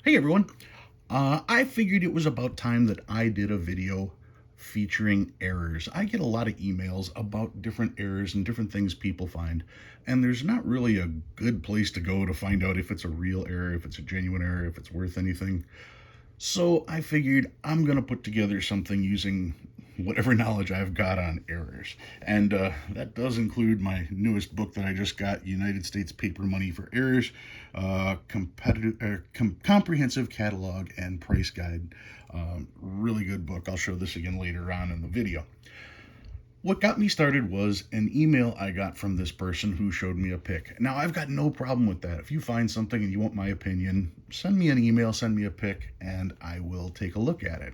Hey everyone, I figured it was about time that I did a video featuring errors. I get a lot of emails about different errors and different things people find, and there's not really a good place to go to find out if it's a real error, if it's a genuine error, if it's worth anything. So I figured I'm going to put together something using whatever knowledge I've got on errors. And that does include my newest book that I just got, United States Paper Money for Errors, Comprehensive Catalog and Price Guide. Really good book. I'll show this again later on in the video. What got me started was an email I got from this person who showed me a pic. Now, I've got no problem with that. If you find something and you want my opinion, send me an email, send me a pic, and I will take a look at it.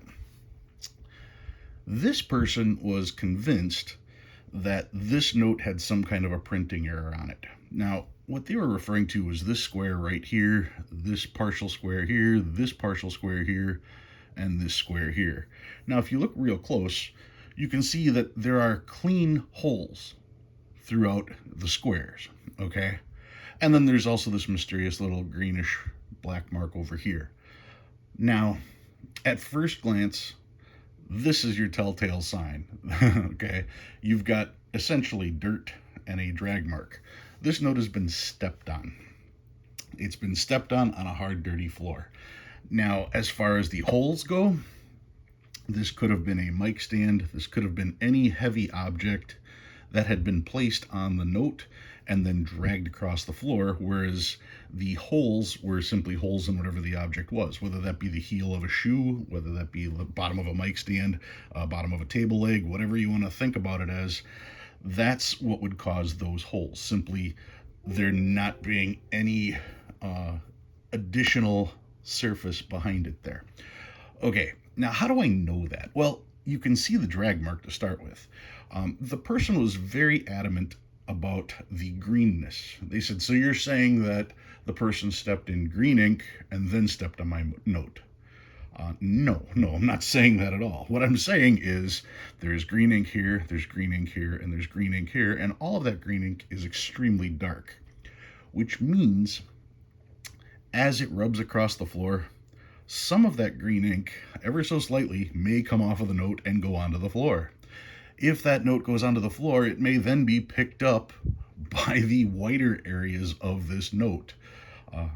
This person was convinced that this note had some kind of a printing error on it. Now, what they were referring to was this square right here, this partial square here, this partial square here, and this square here. Now, if you look real close, you can see that there are clean holes throughout the squares, okay? And then there's also this mysterious little greenish black mark over here. Now, at first glance, this is your telltale sign, okay? You've got essentially dirt and a drag mark. This note has been stepped on. It's been stepped on a hard, dirty floor. Now, as far as the holes go, this could have been a mic stand. This could have been any heavy object that had been placed on the note and then dragged across the floor, whereas the holes were simply holes in whatever the object was, whether that be the heel of a shoe, whether that be the bottom of a mic stand, bottom of a table leg, whatever you want to think about it as. That's what would cause those holes. Simply there not being any additional surface behind it there. Okay, now how do I know that? Well, you can see the drag mark to start with. The person was very adamant about the greenness. They said, so you're saying that the person stepped in green ink and then stepped on my note. No, I'm not saying that at all. What I'm saying is there's green ink here, there's green ink here, and there's green ink here, and all of that green ink is extremely dark, which means as it rubs across the floor, some of that green ink, ever so slightly, may come off of the note and go onto the floor. If that note goes onto the floor, it may then be picked up by the whiter areas of this note.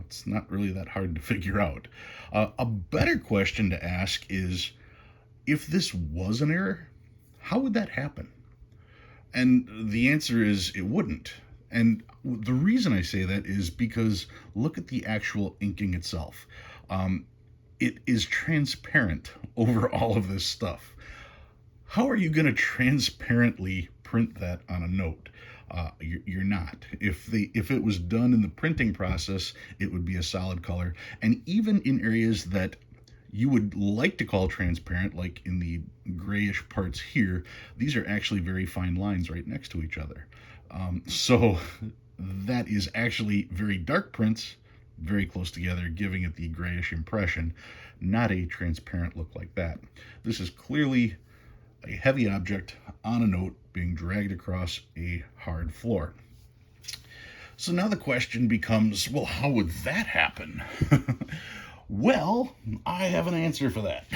It's not really that hard to figure out. A better question to ask is, if this was an error, how would that happen? And the answer is it wouldn't. And the reason I say that is because look at the actual inking itself. It is transparent over all of this stuff. How are you going to transparently print that on a note? You're not. If it was done in the printing process, it would be a solid color. And even in areas that you would like to call transparent, like in the grayish parts here, these are actually very fine lines right next to each other. So that is actually very dark prints, very close together, giving it the grayish impression, not a transparent look like that. This is clearly a heavy object on a note being dragged across a hard floor. So now the question becomes, well, how would that happen? Well, I have an answer for that.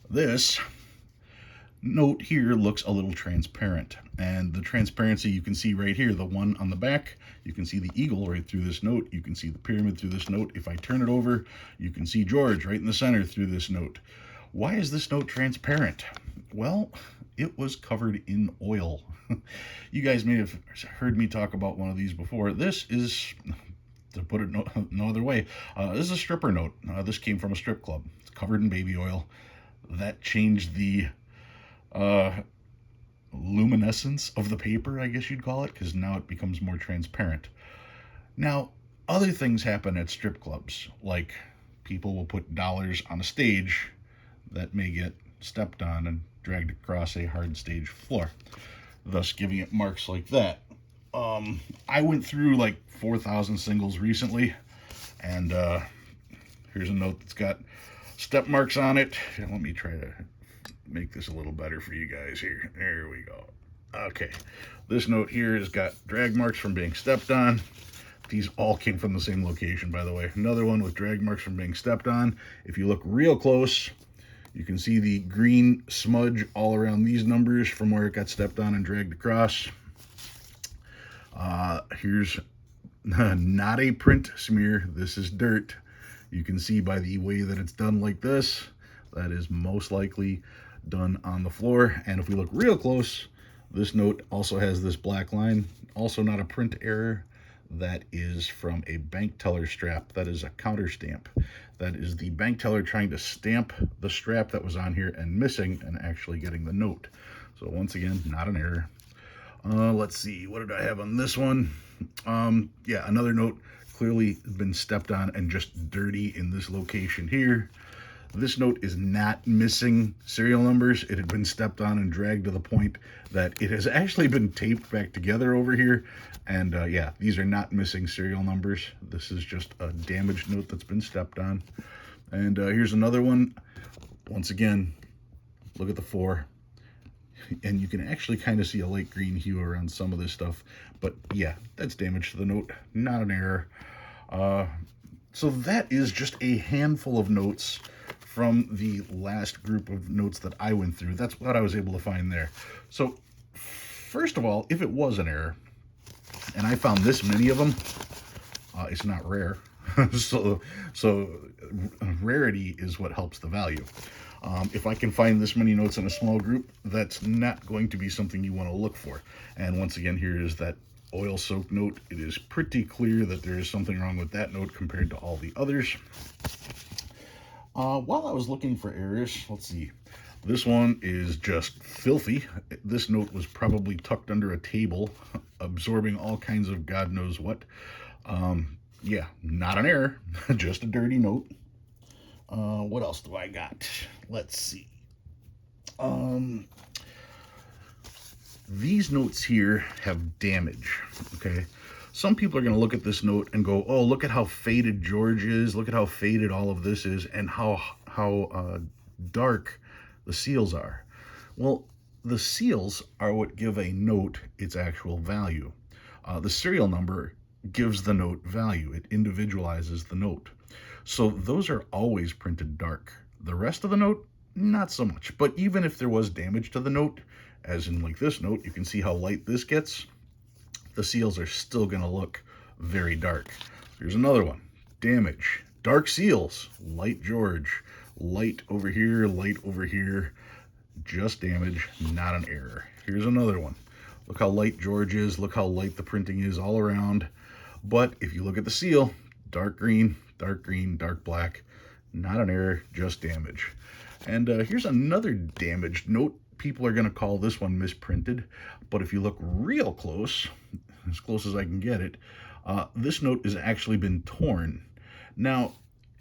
This note here looks a little transparent, and the transparency you can see right here, the one on the back, you can see the eagle right through this note, you can see the pyramid through this note. If I turn it over, you can see George right in the center through this note. Why is this note transparent? Well, it was covered in oil. You guys may have heard me talk about one of these before. This is, to put it no other way, this is a stripper note. This came from a strip club. It's covered in baby oil. That changed the luminescence of the paper, I guess you'd call it, because now it becomes more transparent. Now, other things happen at strip clubs, like people will put dollars on a stage that may get stepped on and dragged across a hard stage floor, thus giving it marks like that. I went through like 4,000 singles recently, and here's a note that's got step marks on it. Let me try to make this a little better for you guys here. There we go. Okay, this note here has got drag marks from being stepped on. These all came from the same location, by the way. Another one with drag marks from being stepped on. If you look real close, you can see the green smudge all around these numbers from where it got stepped on and dragged across. Here's not a print smear. This is dirt. You can see by the way that it's done like this, that is most likely done on the floor. And if we look real close, this note also has this black line. Also not a print error. That is from a bank teller strap. That is a counter stamp. That is the bank teller trying to stamp the strap that was on here and missing and actually getting the note. So once again, not an error. Let's see, what did I have on this one? Yeah, another note clearly been stepped on and just dirty in this location here. This note is not missing serial numbers. It had been stepped on and dragged to the point that it has actually been taped back together over here. And yeah, these are not missing serial numbers. This is just a damaged note that's been stepped on. And here's another one. Once again, look at the 4. And you can actually kind of see a light green hue around some of this stuff. But yeah, that's damage to the note, not an error. So that is just a handful of notes from the last group of notes that I went through. That's what I was able to find there. So first of all, if it was an error, and I found this many of them, it's not rare. so rarity is what helps the value. If I can find this many notes in a small group, that's not going to be something you want to look for. And once again, here is that oil soaked note. It is pretty clear that there is something wrong with that note compared to all the others. While I was looking for errors, let's see. This one is just filthy. This note was probably tucked under a table, absorbing all kinds of God knows what. Yeah, not an error, just a dirty note. What else do I got? Let's see. These notes here have damage, okay? Some people are going to look at this note and go, oh, look at how faded George is. Look at how faded all of this is and how dark the seals are. Well, the seals are what give a note its actual value. The serial number gives the note value. It individualizes the note. So those are always printed dark. The rest of the note, not so much. But even if there was damage to the note, as in like this note, you can see how light this gets. The seals are still going to look very dark. Here's another one. Damage. Dark seals. Light George. Light over here, light over here. Just damage, not an error. Here's another one. Look how light George is. Look how light the printing is all around. But if you look at the seal, dark green, dark black. Not an error, just damage. And here's another damaged note. People are going to call this one misprinted. But if you look real close, as close as I can get it, this note has actually been torn. Now,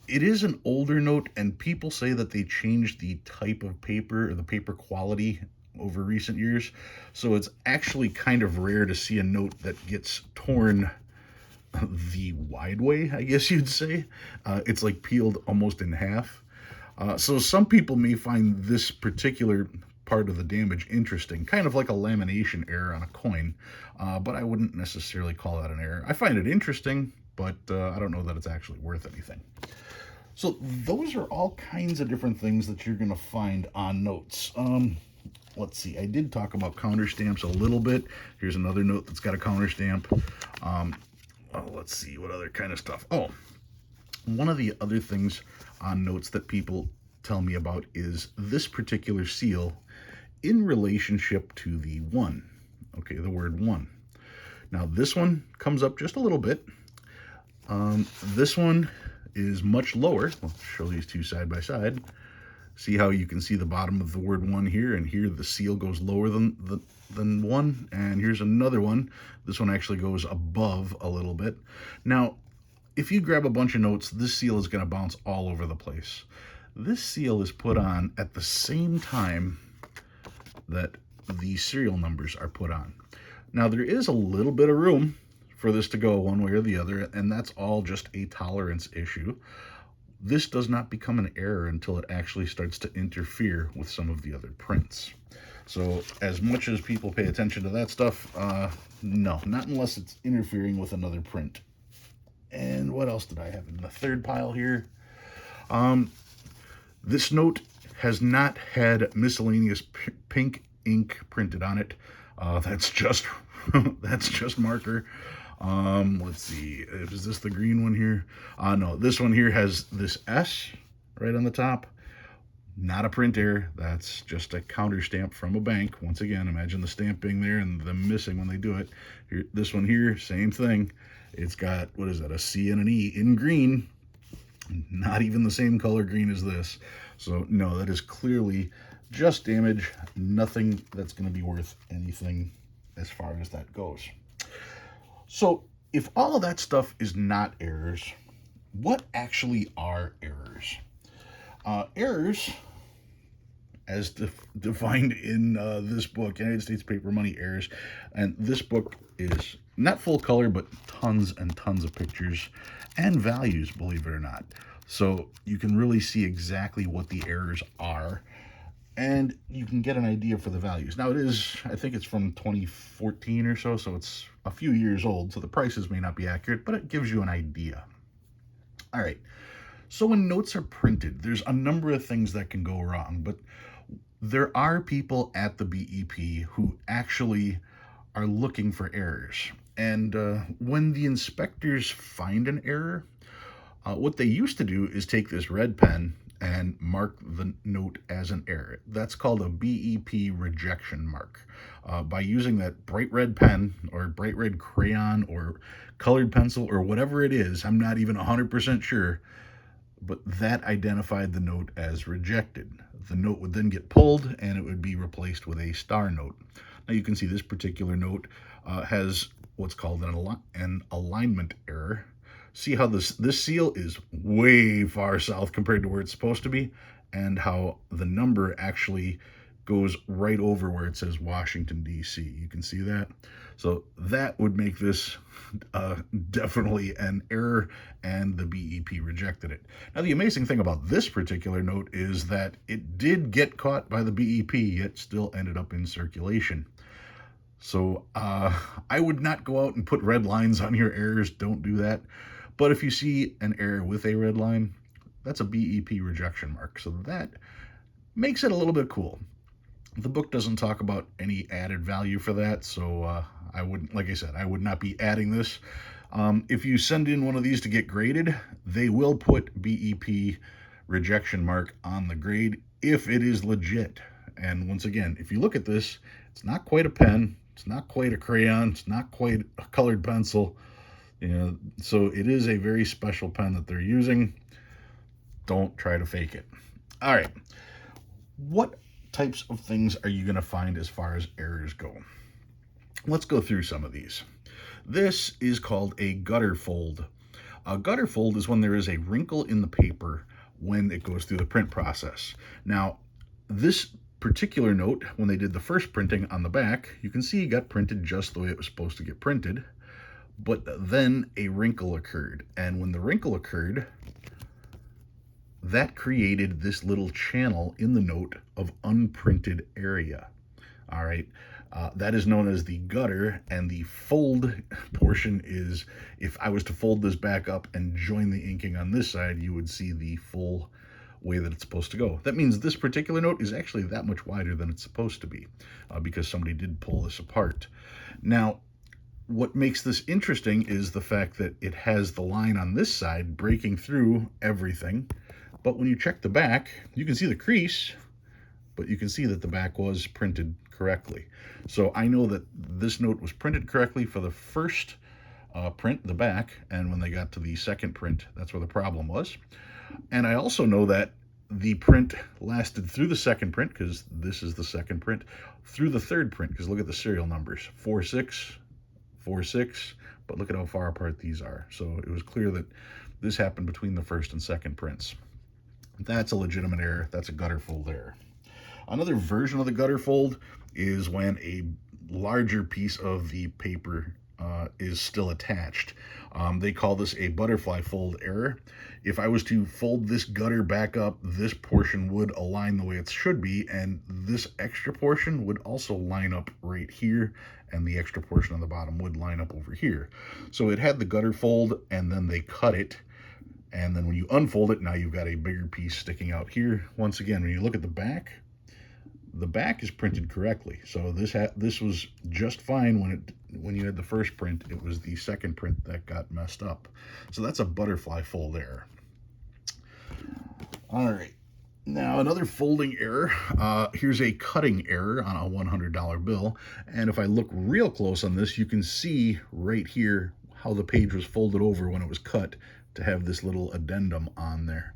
it is an older note, and people say that they changed the type of paper or the paper quality over recent years. So it's actually kind of rare to see a note that gets torn the wide way, I guess you'd say. It's like peeled almost in half. So some people may find this particular part of the damage interesting, kind of like a lamination error on a coin, but I wouldn't necessarily call that an error. I find it interesting, but I don't know that it's actually worth anything. So those are all kinds of different things that you're going to find on notes. Let's see, I did talk about counter stamps a little bit. Here's another note that's got a counter stamp. Let's see, what other kind of stuff. Oh, one of the other things on notes that people tell me about is this particular seal in relationship to the 1. Okay, the word 1. Now this one comes up just a little bit. This one is much lower. I'll show these two side by side. See how you can see the bottom of the word 1 here, and here the seal goes lower than 1, and here's another one. This one actually goes above a little bit. Now, if you grab a bunch of notes, this seal is going to bounce all over the place. This seal is put on at the same time that the serial numbers are put on. Now, there is a little bit of room for this to go one way or the other, and that's all just a tolerance issue. This does not become an error until it actually starts to interfere with some of the other prints. So as much as people pay attention to that stuff, no, not unless it's interfering with another print. And what else did I have in the third pile here? Um, this note has not had miscellaneous pink ink printed on it. That's just that's just marker. Let's see, is this the green one here? No, this one here has this S right on the top. Not a print error. That's just a counter stamp from a bank. Once again, imagine the stamp being there and them missing when they do it. Here, this one here, same thing. It's got, what is that, a C and an E in green. Not even the same color green as this. So no, that is clearly just damage. Nothing that's going to be worth anything as far as that goes. So if all of that stuff is not errors, what actually are errors? Errors, as defined in this book, United States Paper Money Errors, and this book is not full color, but tons and tons of pictures and values, believe it or not. So you can really see exactly what the errors are, and you can get an idea for the values. Now it is, I think it's from 2014 or so, so it's a few years old, so the prices may not be accurate, but it gives you an idea. All right, so when notes are printed, there's a number of things that can go wrong, but there are people at the BEP who actually are looking for errors. And when the inspectors find an error, what they used to do is take this red pen and mark the note as an error. That's called a BEP rejection mark. By using that bright red pen or bright red crayon or colored pencil or whatever it is, I'm not even 100% sure, but that identified the note as rejected. The note would then get pulled and it would be replaced with a star note. Now you can see this particular note has what's called an alignment error. See how this seal is way far south compared to where it's supposed to be, and how the number actually goes right over where it says Washington, D.C. You can see that. So that would make this definitely an error, and the BEP rejected it. Now, the amazing thing about this particular note is that it did get caught by the BEP, yet still ended up in circulation. So I would not go out and put red lines on your errors. Don't do that. But if you see an error with a red line, that's a BEP rejection mark. So that makes it a little bit cool. The book doesn't talk about any added value for that, so I wouldn't, like I said, I would not be adding this. If you send in one of these to get graded, they will put BEP rejection mark on the grade if it is legit. And once again, if you look at this, it's not quite a pen, it's not quite a crayon, it's not quite a colored pencil. You know, so it is a very special pen that they're using. Don't try to fake it. All right. What types of things are you going to find as far as errors go? Let's go through some of these. This is called a gutter fold. A gutter fold is when there is a wrinkle in the paper when it goes through the print process. Now, this particular note, when they did the first printing on the back, you can see it got printed just the way it was supposed to get printed. But then a wrinkle occurred, and when the wrinkle occurred, that created this little channel in the note of unprinted area. All right, that is known as the gutter, and the fold portion is, if I was to fold this back up and join the inking on this side, you would see the full way that it's supposed to go. That means this particular note is actually that much wider than it's supposed to be, because somebody did pull this apart. Now, what makes this interesting is the fact that it has the line on this side breaking through everything. But when you check the back, you can see the crease, but you can see that the back was printed correctly. So I know that this note was printed correctly for the first print, the back, and when they got to the second print, that's where the problem was. And I also know that the print lasted through the second print, because this is the second print, through the third print, because look at the serial numbers, 4-6, 4-6, but look at how far apart these are. So it was clear that this happened between the first and second prints. That's a legitimate error. That's a gutter fold error. Another version of the gutter fold is when a larger piece of the paper is still attached. They call this a butterfly fold error. If I was to fold this gutter back up, this portion would align the way it should be, and this extra portion would also line up right here, and the extra portion on the bottom would line up over here. So it had the gutter fold, and then they cut it, and then when you unfold it, now you've got a bigger piece sticking out here. Once again, when you look at the back is printed correctly. So this was just fine when you had the first print. It was the second print that got messed up. So that's a butterfly fold error. All right. Now another folding error. Here's a cutting error on a $100 bill. And if I look real close on this, you can see right here how the page was folded over when it was cut to have this little addendum on there.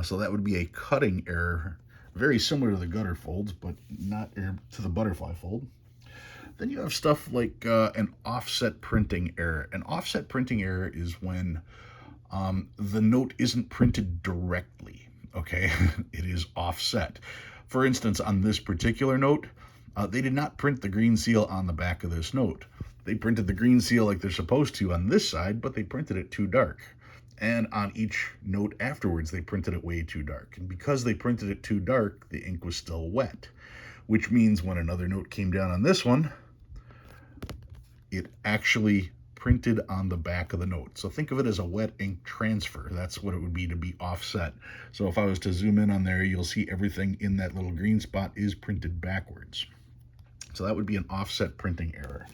So that would be a cutting error, very similar to the gutter folds, but not to the butterfly fold. Then you have stuff like an offset printing error. An offset printing error is when the note isn't printed directly, okay? It is offset. For instance, on this particular note, they did not print the green seal on the back of this note. They printed the green seal like they're supposed to on this side, but they printed it too dark. And on each note afterwards, they printed it way too dark. And because they printed it too dark, the ink was still wet, which means when another note came down on this one, it actually printed on the back of the note. So think of it as a wet ink transfer. That's what it would be to be offset. So if I was to zoom in on there, you'll see everything in that little green spot is printed backwards. So that would be an offset printing error.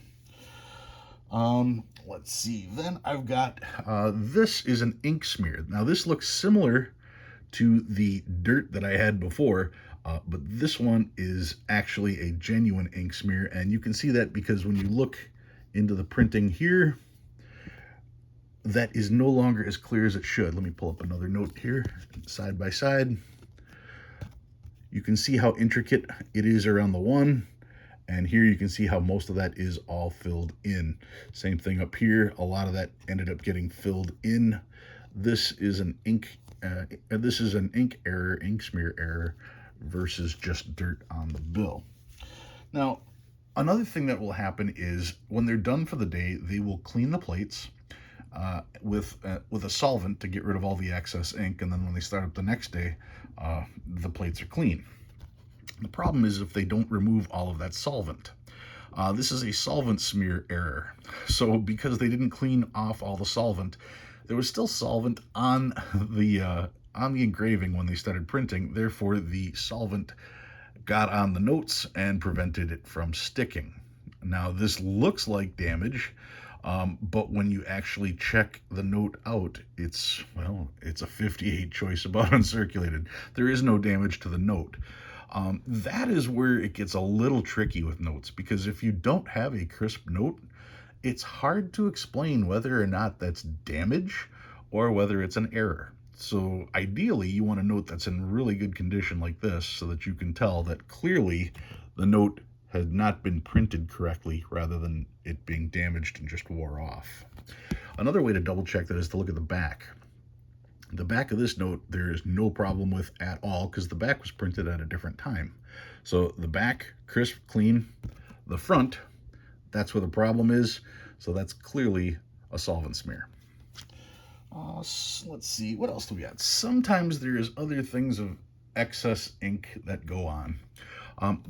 Let's see, then I've got, this is an ink smear. Now this looks similar to the dirt that I had before, but this one is actually a genuine ink smear, and you can see that because when you look into the printing here, that is no longer as clear as it should. Let me pull up another note here, side by side. You can see how intricate it is around the one. And here you can see how most of that is all filled in. Same thing up here. A lot of that ended up getting filled in. This is an ink error, ink smear error, versus just dirt on the bill. Now, another thing that will happen is when they're done for the day, they will clean the plates with a solvent to get rid of all the excess ink, and then when they start up the next day, the plates are clean. The problem is if they don't remove all of that solvent. This is a solvent smear error. So because they didn't clean off all the solvent, there was still solvent on the engraving when they started printing. Therefore, the solvent got on the notes and prevented it from sticking. Now, this looks like damage, but when you actually check the note out, it's a 58 choice about uncirculated. There is no damage to the note. That is where it gets a little tricky with notes, because if you don't have a crisp note, it's hard to explain whether or not that's damage or whether it's an error. So ideally, you want a note that's in really good condition like this so that you can tell that clearly the note had not been printed correctly rather than it being damaged and just wore off. Another way to double check that is to look at the back. The back of this note, there is no problem with at all because the back was printed at a different time. So the back, crisp, clean. The front, that's where the problem is. So that's clearly a solvent smear. Let's see, what else do we got? Sometimes there is other things of excess ink that go on.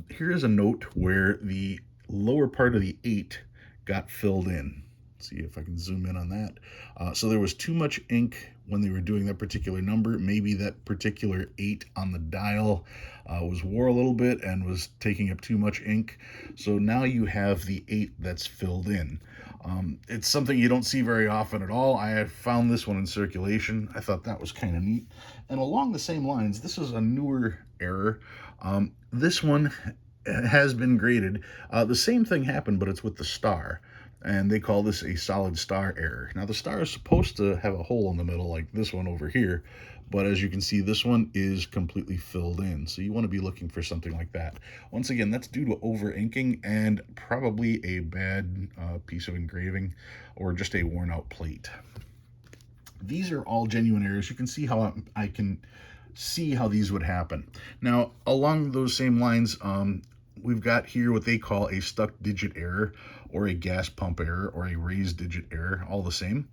Here is a note where the lower part of the 8 got filled in. See if I can zoom in on that. So there was too much ink when they were doing that particular number. Maybe that particular 8 on the dial was wore a little bit and was taking up too much ink. So now you have the 8 that's filled in. It's something you don't see very often at all. I have found this one in circulation. I thought that was kind of neat. And along the same lines, this is a newer error. This one has been graded. The same thing happened, but it's with the star. And they call this a solid star error. Now the star is supposed to have a hole in the middle like this one over here, but as you can see, this one is completely filled in. So you want to be looking for something like that. Once again, that's due to over inking and probably a bad piece of engraving or just a worn out plate. These are all genuine errors. You can see how I can see how these would happen. Now, along those same lines, we've got here what they call a stuck digit error, or a gas pump error, or a raised digit error, all the same.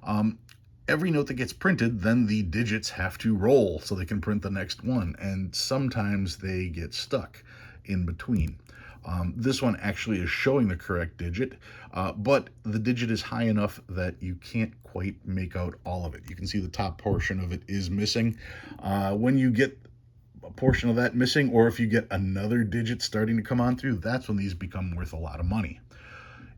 Um, every note that gets printed, then the digits have to roll so they can print the next one, and sometimes they get stuck in between. This one actually is showing the correct digit, but the digit is high enough that you can't quite make out all of it. You can see the top portion of it is missing. When you get a portion of that missing, or if you get another digit starting to come on through, that's when these become worth a lot of money.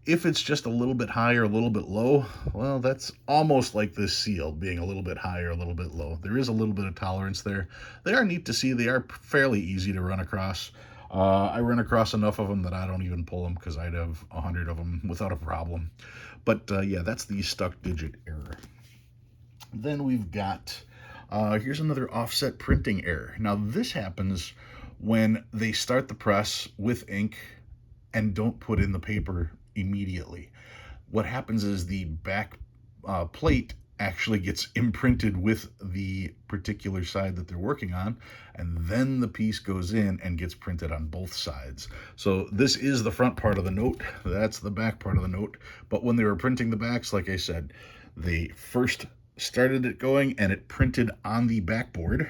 If it's just a little bit high or a little bit low, well, that's almost like this seal being a little bit high or a little bit low. There is a little bit of tolerance there. They are neat to see. They are fairly easy to run across. I run across enough of them that I don't even pull them, because I'd have 100 of them without a problem. But yeah, that's the stuck digit error. Then we've got, here's another offset printing error. Now this happens when they start the press with ink and don't put in the paper immediately. What happens is the back plate actually gets imprinted with the particular side that they're working on, and then the piece goes in and gets printed on both sides. So this is the front part of the note, that's the back part of the note, but when they were printing the backs, like I said, they first started it going and it printed on the backboard.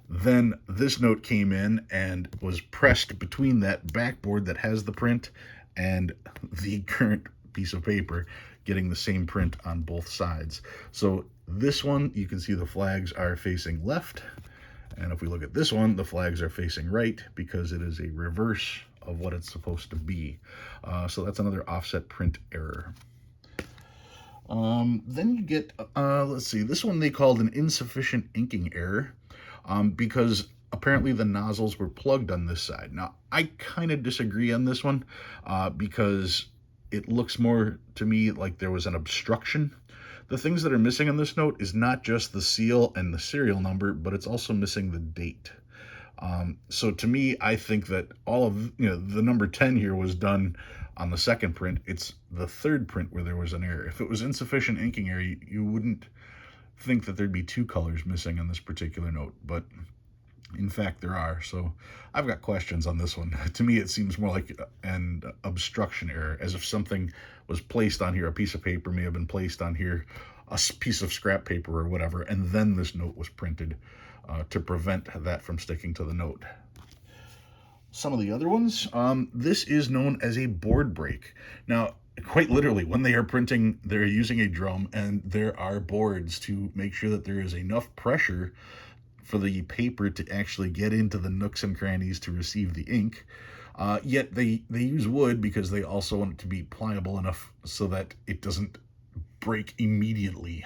Then this note came in and was pressed between that backboard that has the print and the current piece of paper, getting the same print on both sides. So this one, you can see the flags are facing left. And if we look at this one, the flags are facing right, because it is a reverse of what it's supposed to be. So that's another offset print error. Then you get, let's see, this one they called an insufficient inking error, because apparently the nozzles were plugged on this side. Now, I kind of disagree on this one, because it looks more to me like there was an obstruction. The things that are missing on this note is not just the seal and the serial number, but it's also missing the date. So to me, I think that all of, the number 10 here was done on the second print. It's the third print where there was an error. If it was insufficient inking error, you wouldn't think that there'd be two colors missing on this particular note, but in fact there are. So I've got questions on this one. To me, it seems more like an obstruction error, as if something was placed on here. A piece of paper may have been placed on here, a piece of scrap paper or whatever, and then this note was printed to prevent that from sticking to the note. Some of the other ones, this is known as a board break. Now, quite literally, when they are printing, they're using a drum, and there are boards to make sure that there is enough pressure for the paper to actually get into the nooks and crannies to receive the ink. Yet they use wood because they also want it to be pliable enough so that it doesn't break immediately.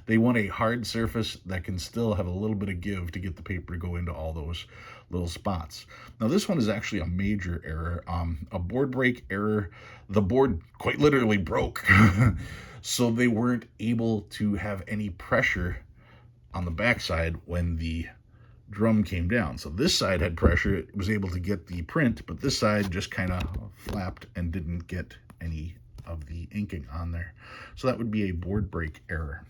They want a hard surface that can still have a little bit of give to get the paper to go into all those little spots. Now this one is actually a major error, a board break error. The board quite literally broke. So they weren't able to have any pressure on the backside when the drum came down. So this side had pressure, it was able to get the print, but this side just kind of flapped and didn't get any of the inking on there. So that would be a board break error.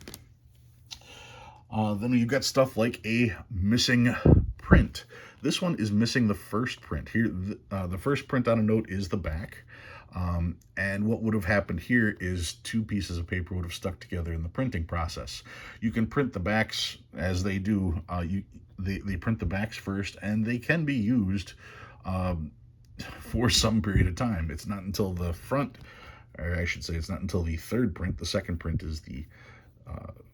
Then you've got stuff like a missing print. This one is missing the first print. Here, the first print on a note is the back. And what would have happened here is two pieces of paper would have stuck together in the printing process. You can print the backs as they do. They print the backs first, and they can be used for some period of time. It's not until the front, or I should say, it's not until the third print. The second print is the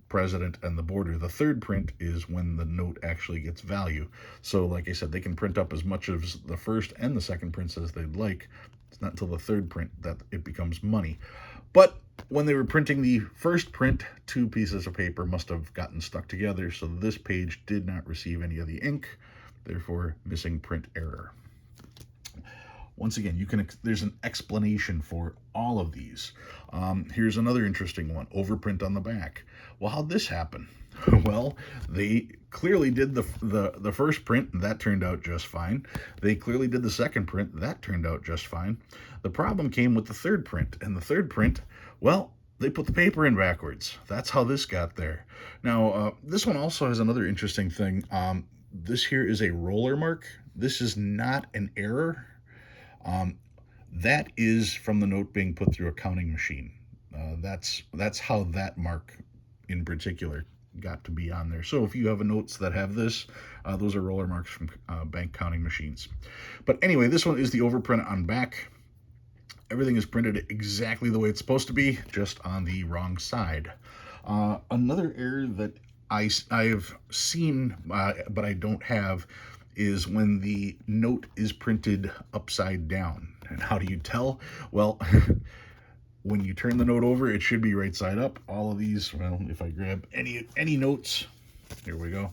president and the border. The third print is when the note actually gets value. So like I said, they can print up as much of the first and the second prints as they'd like. It's not until the third print that it becomes money. But when they were printing the first print, two pieces of paper must have gotten stuck together, so this page did not receive any of the ink, therefore missing print error. Once again, there's an explanation for all of these. Here's another interesting one, overprint on the back. Well, how'd this happen? Well, they clearly did the first print, and that turned out just fine. They clearly did the second print, that turned out just fine. The problem came with the third print, and the third print, well, they put the paper in backwards. That's how this got there. Now, this one also has another interesting thing. This here is a roller mark. This is not an error. Um, that is from the note being put through a counting machine. That's how that mark in particular got to be on there. So if you have notes that have this, those are roller marks from bank counting machines. But anyway, this one is the overprint on back. Everything is printed exactly the way it's supposed to be, just on the wrong side. Another error that I've seen, but I don't have, is when the note is printed upside down. And how do you tell? Well, when you turn the note over, it should be right side up. All of these, well, if I grab any notes, here we go.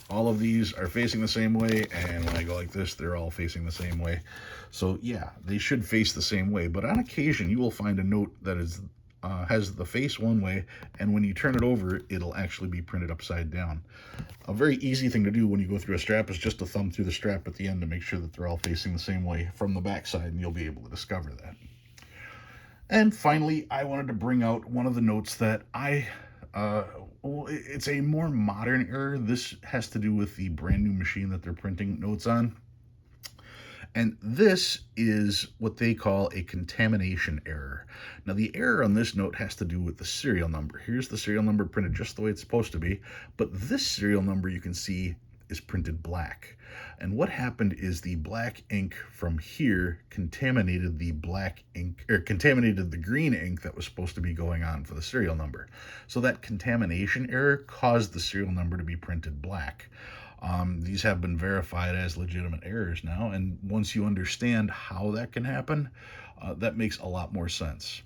All of these are facing the same way, and when I go like this, they're all facing the same way. So yeah, they should face the same way, but on occasion you will find a note that is has the face one way, and when you turn it over, it'll actually be printed upside down. A very easy thing to do when you go through a strap is just to thumb through the strap at the end to make sure that they're all facing the same way from the back side, and you'll be able to discover that. And finally, I wanted to bring out one of the notes that well, it's a more modern error. This has to do with the brand new machine that they're printing notes on. And this is what they call a contamination error. Now, the error on this note has to do with the serial number. Here's the serial number printed just the way it's supposed to be, but this serial number you can see is printed black. And what happened is the black ink from here contaminated the black ink, or contaminated the green ink that was supposed to be going on for the serial number. So that contamination error caused the serial number to be printed black. These have been verified as legitimate errors now, and once you understand how that can happen, that makes a lot more sense.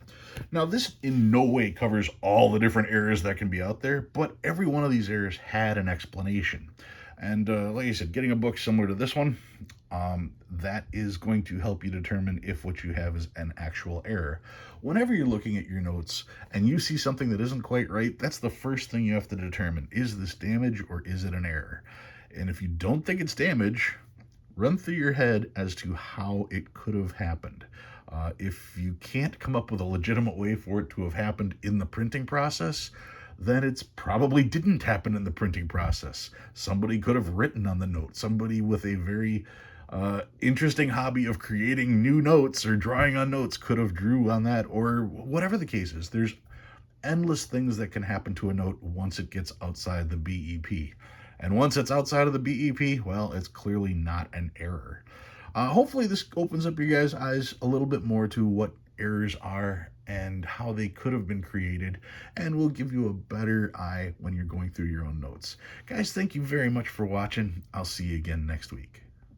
Now, this in no way covers all the different errors that can be out there, but every one of these errors had an explanation. And like I said, getting a book similar to this one, that is going to help you determine if what you have is an actual error. Whenever you're looking at your notes and you see something that isn't quite right, that's the first thing you have to determine. Is this damage or is it an error? And if you don't think it's damage, run through your head as to how it could have happened. If you can't come up with a legitimate way for it to have happened in the printing process, then it's probably didn't happen in the printing process. Somebody could have written on the note. Somebody with a very interesting hobby of creating new notes or drawing on notes could have drew on that, or whatever the case is. There's endless things that can happen to a note once it gets outside the BEP. And once it's outside of the BEP, well, it's clearly not an error. Hopefully this opens up your guys' eyes a little bit more to what errors are and how they could have been created, and will give you a better eye when you're going through your own notes. Guys, thank you very much for watching. I'll see you again next week.